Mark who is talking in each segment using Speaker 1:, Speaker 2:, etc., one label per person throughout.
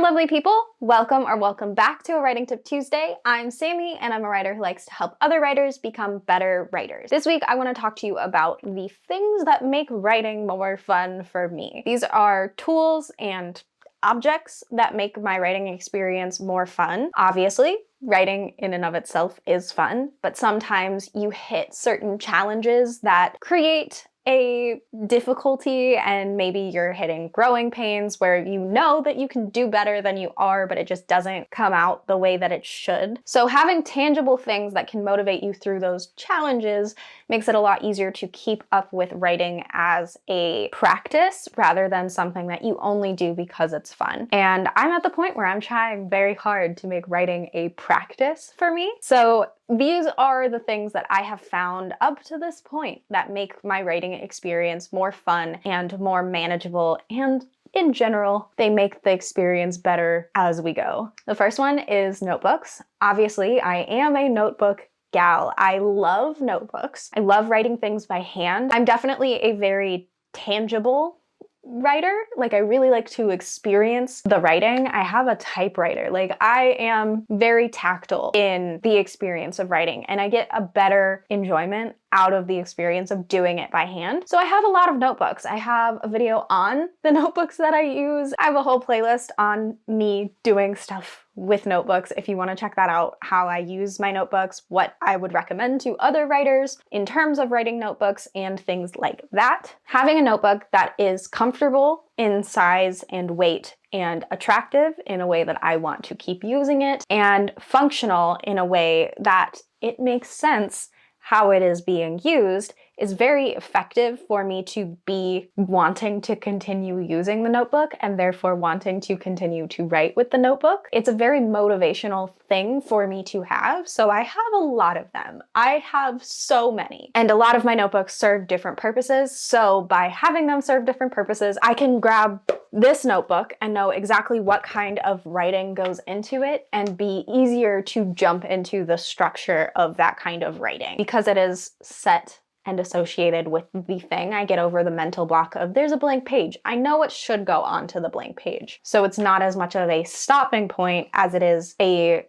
Speaker 1: lovely people, welcome back to a Writing Tip Tuesday. I'm Sammy and I'm a writer who likes to help other writers become better writers. This week I want to talk to you about the things that make writing more fun for me. These are tools and objects that make my writing experience more fun. Obviously, writing in and of itself is fun, but sometimes you hit certain challenges that create a difficulty, and maybe you're hitting growing pains where you know that you can do better than you are, but it just doesn't come out the way that it should. So having tangible things that can motivate you through those challenges makes it a lot easier to keep up with writing as a practice rather than something that you only do because it's fun. And I'm at the point where I'm trying very hard to make writing a practice for me. So these are the things that I have found up to this point that make my writing experience more fun and more manageable, and in general, they make the experience better as we go. The first one is notebooks. Obviously, I am a notebook gal. I love notebooks. I love writing things by hand. I'm definitely a very tangible writer. Like, I really like to experience the writing. I have a typewriter. Like, I am very tactile in the experience of writing, and I get a better enjoyment out of the experience of doing it by hand. So I have a lot of notebooks. I have a video on the notebooks that I use. I have a whole playlist on me doing stuff with notebooks if you want to check that out, how I use my notebooks, what I would recommend to other writers in terms of writing notebooks and things like that. Having a notebook that is comfortable in size and weight and attractive in a way that I want to keep using it, and functional in a way that it makes sense how it is being used, is very effective for me to be wanting to continue using the notebook and therefore wanting to continue to write with the notebook. It's a very motivational thing for me to have, so I have a lot of them. I have so many. And a lot of my notebooks serve different purposes, so by having them serve different purposes, I can grab this notebook and know exactly what kind of writing goes into it and be easier to jump into the structure of that kind of writing. Because it is set and associated with the thing, I get over the mental block of there's a blank page. I know what should go onto the blank page. So it's not as much of a stopping point as it is a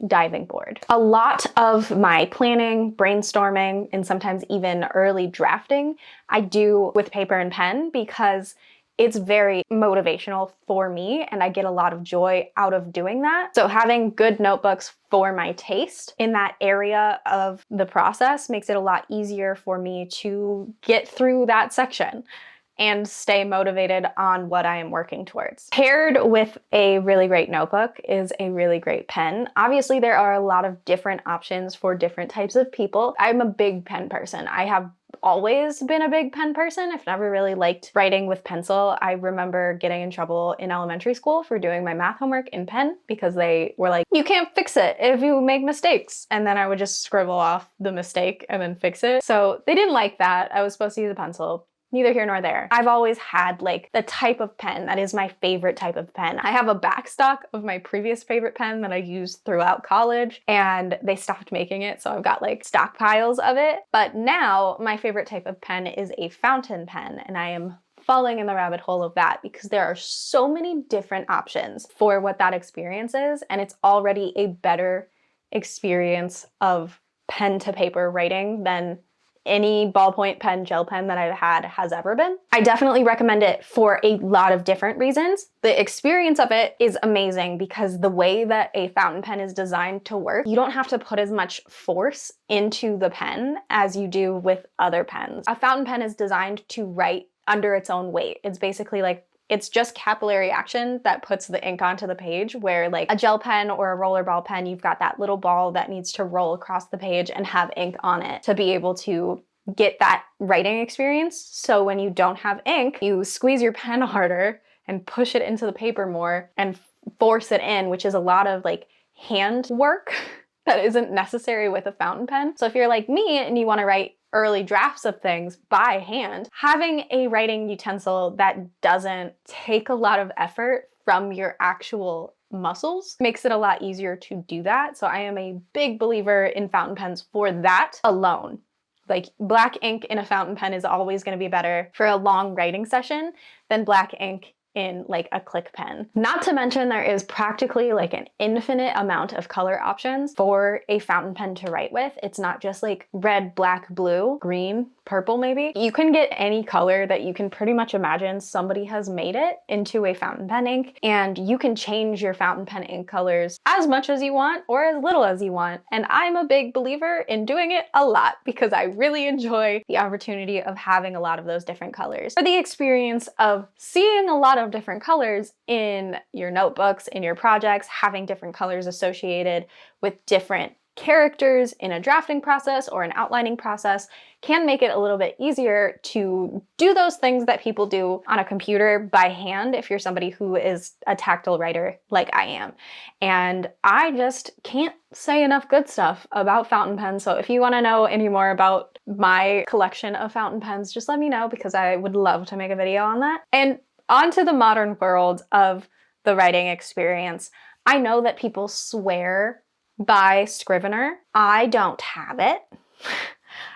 Speaker 1: diving board. A lot of my planning, brainstorming, and sometimes even early drafting, I do with paper and pen because it's very motivational for me and I get a lot of joy out of doing that. So having good notebooks for my taste in that area of the process makes it a lot easier for me to get through that section and stay motivated on what I am working towards. Paired with a really great notebook is a really great pen. Obviously, there are a lot of different options for different types of people. I'm a big pen person. I have always been a big pen person. I've never really liked writing with pencil. I remember getting in trouble in elementary school for doing my math homework in pen because they were like, you can't fix it if you make mistakes. And then I would just scribble off the mistake and then fix it. So they didn't like that. I was supposed to use a pencil. Neither here nor there. I've always had the type of pen that is my favorite type of pen. I have a backstock of my previous favorite pen that I used throughout college and they stopped making it, so I've got stockpiles of it. But now my favorite type of pen is a fountain pen, and I am falling in the rabbit hole of that because there are so many different options for what that experience is, and it's already a better experience of pen to paper writing than any ballpoint pen, gel pen that I've had has ever been. I definitely recommend it for a lot of different reasons. The experience of it is amazing because the way that a fountain pen is designed to work, you don't have to put as much force into the pen as you do with other pens. A fountain pen is designed to write under its own weight. It's basically it's just capillary action that puts the ink onto the page, where a gel pen or a rollerball pen, you've got that little ball that needs to roll across the page and have ink on it to be able to get that writing experience. So when you don't have ink, you squeeze your pen harder and push it into the paper more and force it in, which is a lot of hand work that isn't necessary with a fountain pen. So if you're like me and you want to write early drafts of things by hand, having a writing utensil that doesn't take a lot of effort from your actual muscles makes it a lot easier to do that. So I am a big believer in fountain pens for that alone. Black ink in a fountain pen is always going to be better for a long writing session than black ink in like a click pen. Not to mention there is practically like an infinite amount of color options for a fountain pen to write with. It's not just like red, black, blue, green, purple maybe. You can get any color that you can pretty much imagine. Somebody has made it into a fountain pen ink, and you can change your fountain pen ink colors as much as you want or as little as you want. And I'm a big believer in doing it a lot because I really enjoy the opportunity of having a lot of those different colors. For the experience of seeing a lot of different colors in your notebooks, in your projects, having different colors associated with different characters in a drafting process or an outlining process can make it a little bit easier to do those things that people do on a computer by hand if you're somebody who is a tactile writer like I am. And I just can't say enough good stuff about fountain pens. So if you want to know any more about my collection of fountain pens, just let me know because I would love to make a video on that. And onto the modern world of the writing experience. I know that people swear by Scrivener. I don't have it.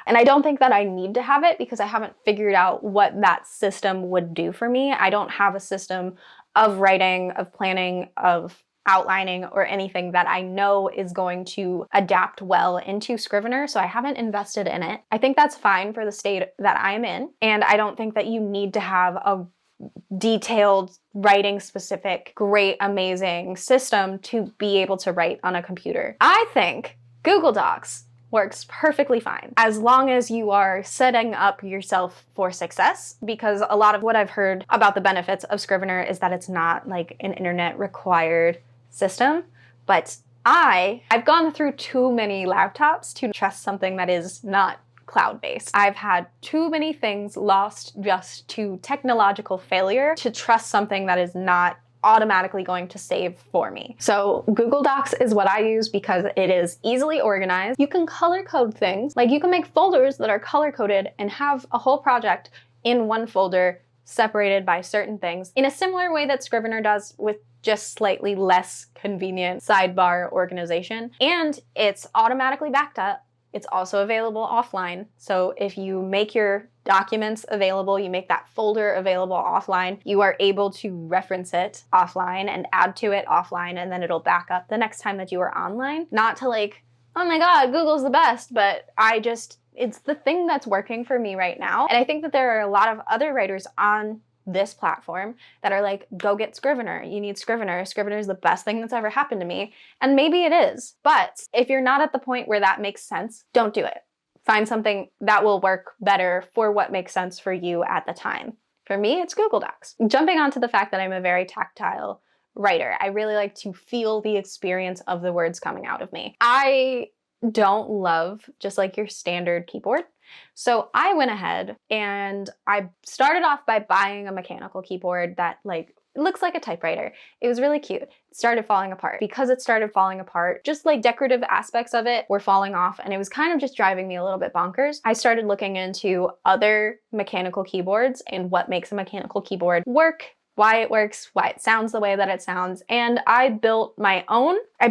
Speaker 1: And I don't think that I need to have it because I haven't figured out what that system would do for me. I don't have a system of writing, of planning, of outlining, or anything that I know is going to adapt well into Scrivener, so I haven't invested in it. I think that's fine for the state that I'm in, and I don't think that you need to have a detailed, writing specific, great, amazing system to be able to write on a computer. I think Google Docs works perfectly fine as long as you are setting up yourself for success, because a lot of what I've heard about the benefits of Scrivener is that it's not like an internet required system, but I've gone through too many laptops to trust something that is not cloud-based. I've had too many things lost just to technological failure to trust something that is not automatically going to save for me. So Google Docs is what I use because it is easily organized. You can color code things. Like you can make folders that are color coded and have a whole project in one folder separated by certain things in a similar way that Scrivener does, with just slightly less convenient sidebar organization. And it's automatically backed up. It's also available offline. So if you make your documents available, you make that folder available offline, you are able to reference it offline and add to it offline, and then it'll back up the next time that you are online. Not to like, oh my God, Google's the best, but it's the thing that's working for me right now. And I think that there are a lot of other writers on this platform that are like, go get Scrivener. You need Scrivener. Scrivener is the best thing that's ever happened to me. And maybe it is. But if you're not at the point where that makes sense, don't do it. Find something that will work better for what makes sense for you at the time. For me, it's Google Docs. Jumping onto the fact that I'm a very tactile writer, I really like to feel the experience of the words coming out of me. I don't love just like your standard keyboard. So I went ahead and I started off by buying a mechanical keyboard that like looks like a typewriter. It was really cute. It started falling apart. Because it started falling apart, just like decorative aspects of it were falling off, and it was kind of just driving me a little bit bonkers. I started looking into other mechanical keyboards and what makes a mechanical keyboard work, why it works, why it sounds the way that it sounds, and I built my own. I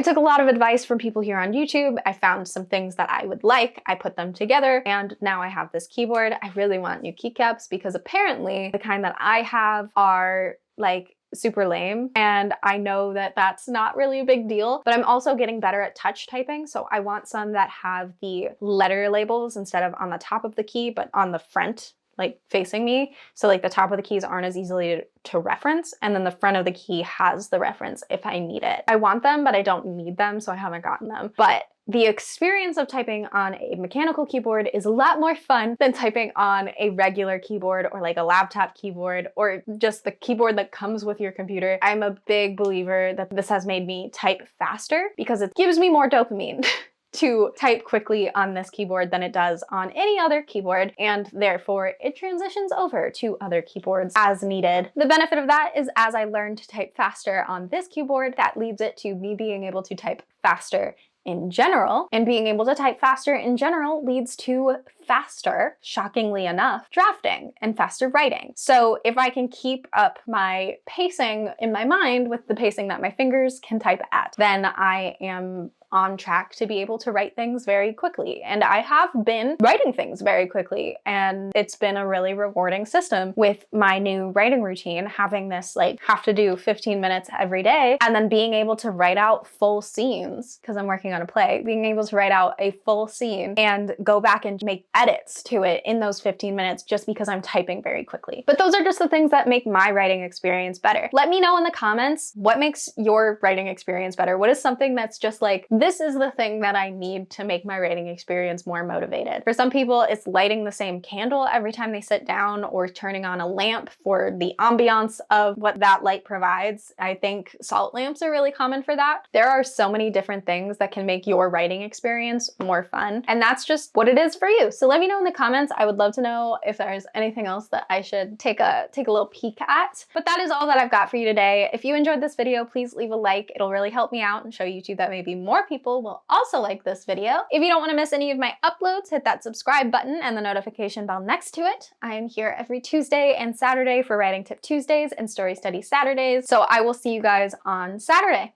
Speaker 1: took a lot of advice from people here on YouTube. I found some things that I would like. I put them together, and now I have this keyboard. I really want new keycaps because apparently the kind that I have are like super lame, and I know that that's not really a big deal, but I'm also getting better at touch typing, so I want some that have the letter labels instead of on the top of the key, but on the front, like facing me. So like the top of the keys aren't as easily to reference, and then the front of the key has the reference if I need it. I want them, but I don't need them, so I haven't gotten them. But the experience of typing on a mechanical keyboard is a lot more fun than typing on a regular keyboard or like a laptop keyboard or just the keyboard that comes with your computer. I'm a big believer that this has made me type faster because it gives me more dopamine to type quickly on this keyboard than it does on any other keyboard, and therefore it transitions over to other keyboards as needed. The benefit of that is as I learn to type faster on this keyboard, that leads it to me being able to type faster in general, and being able to type faster in general leads to faster, shockingly enough, drafting and faster writing. So if I can keep up my pacing in my mind with the pacing that my fingers can type at, then I am on track to be able to write things very quickly. And I have been writing things very quickly, and it's been a really rewarding system with my new writing routine, having this like have to do 15 minutes every day and then being able to write out full scenes because I'm working on a play, being able to write out a full scene and go back and make edits to it in those 15 minutes just because I'm typing very quickly. But those are just the things that make my writing experience better. Let me know in the comments what makes your writing experience better. What is something that's just like, this is the thing that I need to make my writing experience more motivated. For some people, it's lighting the same candle every time they sit down or turning on a lamp for the ambiance of what that light provides. I think salt lamps are really common for that. There are so many different things that can make your writing experience more fun, and that's just what it is for you. So let me know in the comments. I would love to know if there's anything else that I should take a little peek at. But that is all that I've got for you today. If you enjoyed this video, please leave a like. It'll really help me out and show YouTube that maybe more people will also like this video. If you don't want to miss any of my uploads, hit that subscribe button and the notification bell next to it. I am here every Tuesday and Saturday for Writing Tip Tuesdays and Story Study Saturdays, so I will see you guys on Saturday.